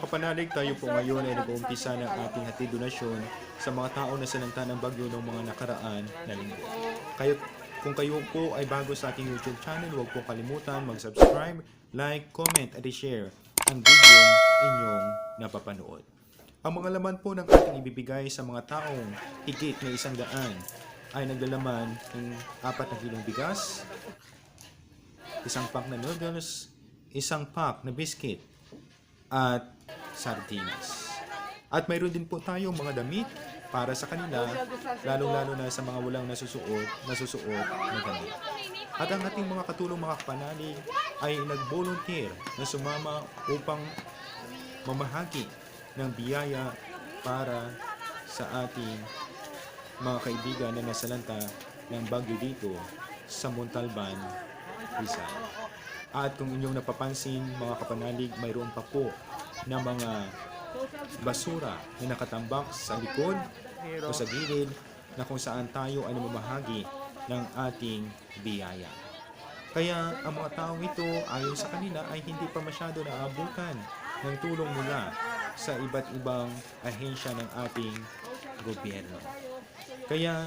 kapanalig, tayo po ngayon ay nag-uumpisa ng ating hatid donasyon sa mga tao na salanta ng bagyo ng mga nakaraan na linggo. Kung kayo po ay bago sa ating YouTube channel, huwag po kalimutan mag-subscribe, like, comment, at i-share ang video inyong napapanood. Ang mga laman po ng ating ibibigay sa mga taong higit na 100 ay naglalaman ng 4 na kilong bigas, 1 pack na noodles, 1 pack na biscuit, at sardinas. At mayroon din po tayong mga damit para sa kanila, lalong-lalo na sa mga walang nasusuot na damit. At ang ating mga katulong mga kapanalig ay nag-volunteer na sumama upang mamahagi ng biyaya para sa ating mga kaibigan na nasalanta ng bagyo dito sa Montalban, Rizal. At kung inyong napapansin mga kapanalig, mayroon pa po na mga basura na nakatambak sa likod o sa gilid na kung saan tayo ay namamahagi ng ating biyaya. Kaya ang mga taong ito ayon sa kanila ay hindi pa masyado naabutan ng tulong mula sa iba't ibang ahensya ng ating gobyerno. Kaya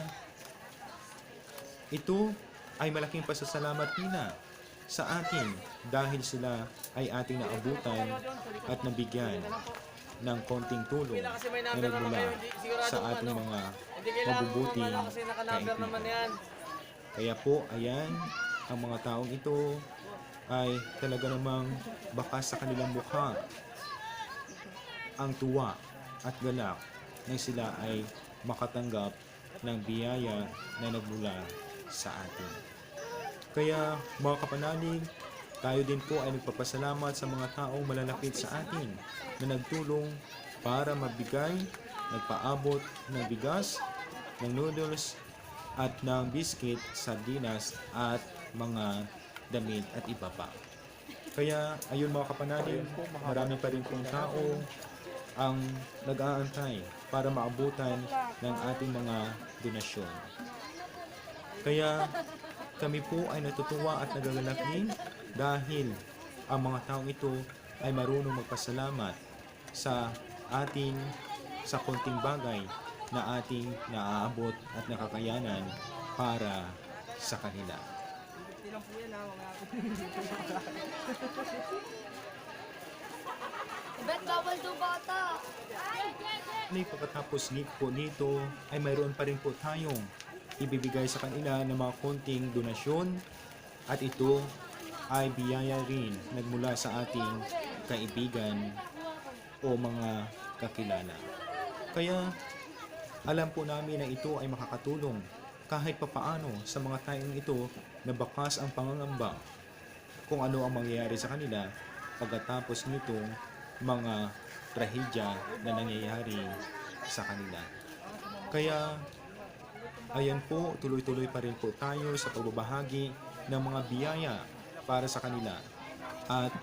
ito ay malaking pasasalamat nila sa atin dahil sila ay ating naabutan at nabigyan ng konting tulong na nagmula sa ating mga mabubuting kaibigan. Kaya po, ayan, ang mga taong ito ay talaga namang bakas sa kanilang mukha ang tuwa at galak nang sila ay makatanggap ng biyaya na nagmula sa atin. Kaya mga kapanalig, tayo din po ay nagpapasalamat sa mga taong malalapit sa atin na nagtulong para mabigay, nagpaabot ng bigas, ng noodles, at ng biscuit, sardinas, at mga damit at iba pa. Kaya ayun mga kapanalig, marami pa rin pong tao ang nag-aantay para maabutan ng ating mga donasyon. Kaya kami po ay natutuwa at nagagalak din dahil ang mga taong ito ay marunong magpasalamat sa konting bagay na ating naaabot at nakakayanan para sa kanila. Bet, bawal do bata. Pagkatapos po nito ay mayroon pa rin po tayong ibibigay sa kanila ng mga konting donasyon at ito ay biyaya rin nagmula sa ating kaibigan o mga kakilala. Kaya alam po namin na ito ay makakatulong kahit papaano sa mga taong ito na bakas ang pangangamba kung ano ang mangyayari sa kanila pagkatapos nitong mga trahedya na nangyayari sa kanila. Kaya ayan po, tuloy-tuloy pa rin po tayo sa pagbabahagi ng mga biyaya para sa kanila. At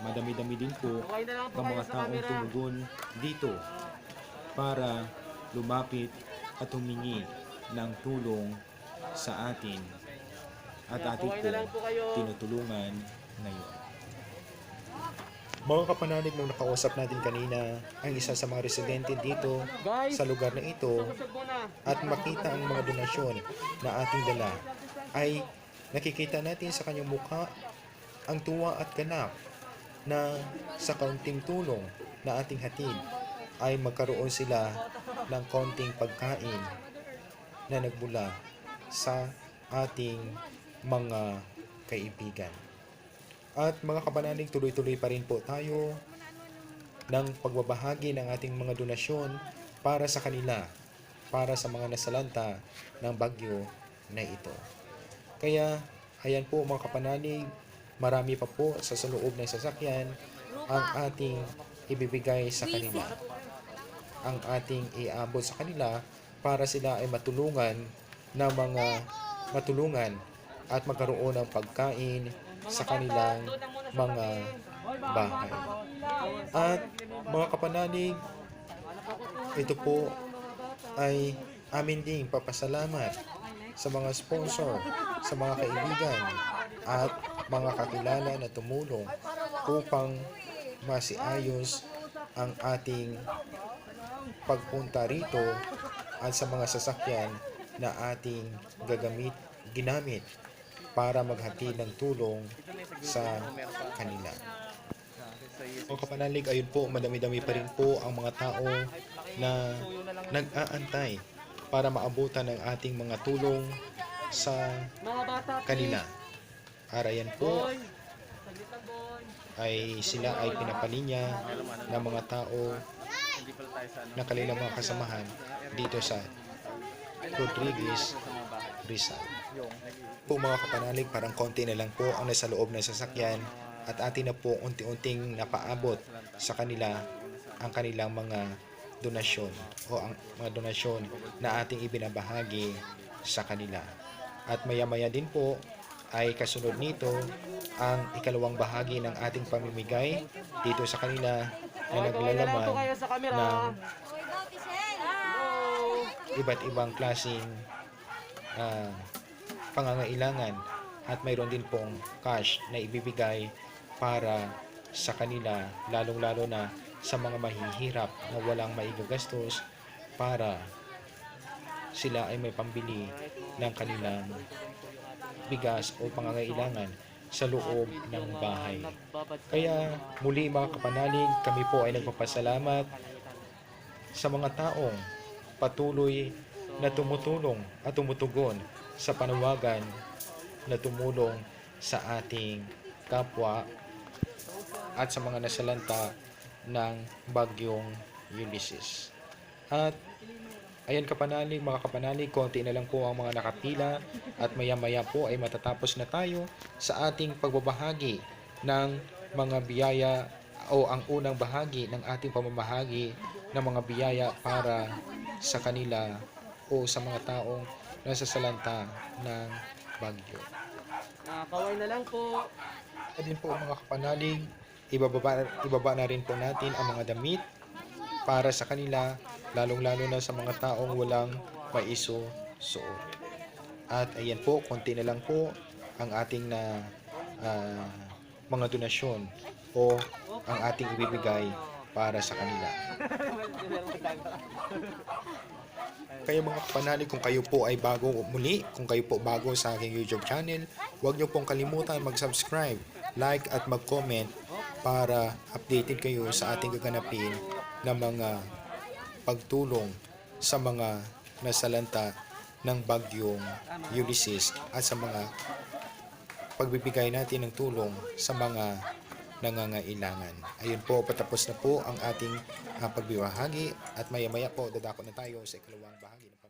madami-dami din po ang mga taong tumugon dito para lumapit at humingi ng tulong sa atin at atin po tinutulungan ngayon. Mga kapanalig, nung nakausap natin kanina ang isa sa mga residente dito sa lugar na ito at makita ang mga donasyon na ating dala, ay nakikita natin sa kanyang mukha ang tuwa at ganap na sa kaunting tulong na ating hatid ay magkaroon sila ng kaunting pagkain na nagmula sa ating mga kaibigan. At mga kapanalig, tuloy-tuloy pa rin po tayo ng pagbabahagi ng ating mga donasyon para sa kanila, para sa mga nasalanta ng bagyo na ito. Kaya, ayan po mga kapanalig, marami pa po sa loob ng sasakyan ang ating ibibigay sa kanila. Ang ating iabot sa kanila para sila ay matulungan at magkaroon ng pagkain sa kanilang mga bahay. At mga kapanalig, ito po ay amin ding papasalamat sa mga sponsor, sa mga kaibigan at mga kakilala na tumulong upang masiayos ang ating pagpunta rito at sa mga sasakyan na ating ginamit para maghatid ng tulong sa kanila. Mga kapanalig, ayun po, madami-dami pa rin po ang mga tao na nag-aantay para maabutan ng ating mga tulong sa kanila. Arayan po ay sila ay pinapalinya ng mga tao na kanilang mga kasamahan dito sa Rodriguez, Rizal. Po mga kapanalig, parang konti na lang po ang nasa loob ng sasakyan at atin na po unti-unting napaabot sa kanila ang kanilang mga donasyon o ang mga donasyon na ating ibinabahagi sa kanila. At maya-maya din po ay kasunod nito ang ikalawang bahagi ng ating pamimigay dito sa kanila na naglalaman ng iba't ibang klaseng pangangailangan at mayroon din pong cash na ibibigay para sa kanila, lalong-lalo na sa mga mahihirap na walang maigagastos para sila ay may pambili ng kanilang bigas o pangangailangan sa loob ng bahay. Kaya muli mga kapanalig, kami po ay nagpapasalamat sa mga taong patuloy na tumutulong at tumutugon sa panawagan na tumulong sa ating kapwa at sa mga nasalanta ng bagyong Ulysses. At ayan kapanalig, mga kapanalig, konti na lang po ang mga nakapila at maya-maya po ay matatapos na tayo sa ating pagbabahagi ng mga biyaya o ang unang bahagi ng ating pamamahagi ng mga biyaya para sa kanila o sa mga taong nasasalanta ng bagyo. Kaway na lang po. At din po mga kapanalig, ibaba na rin po natin ang mga damit para sa kanila, lalong-lalo na sa mga taong walang maisusuot. At ayan po, konti na lang po ang ating na mga donasyon o ang ating ibibigay para sa kanila. Kaya mga kapanalig, kung kayo po ay bago muli, kung kayo po bago sa aking YouTube channel, huwag niyo pong kalimutan mag-subscribe, like at mag-comment para updated kayo sa ating gaganapin na mga pagtulong sa mga nasalanta ng bagyong Ulysses at sa mga pagbibigay natin ng tulong sa mga nangangailangan. Ayun po, patapos na po ang ating pagbibahagi at maya-maya po dadako na tayo sa ikalawang bahagi ng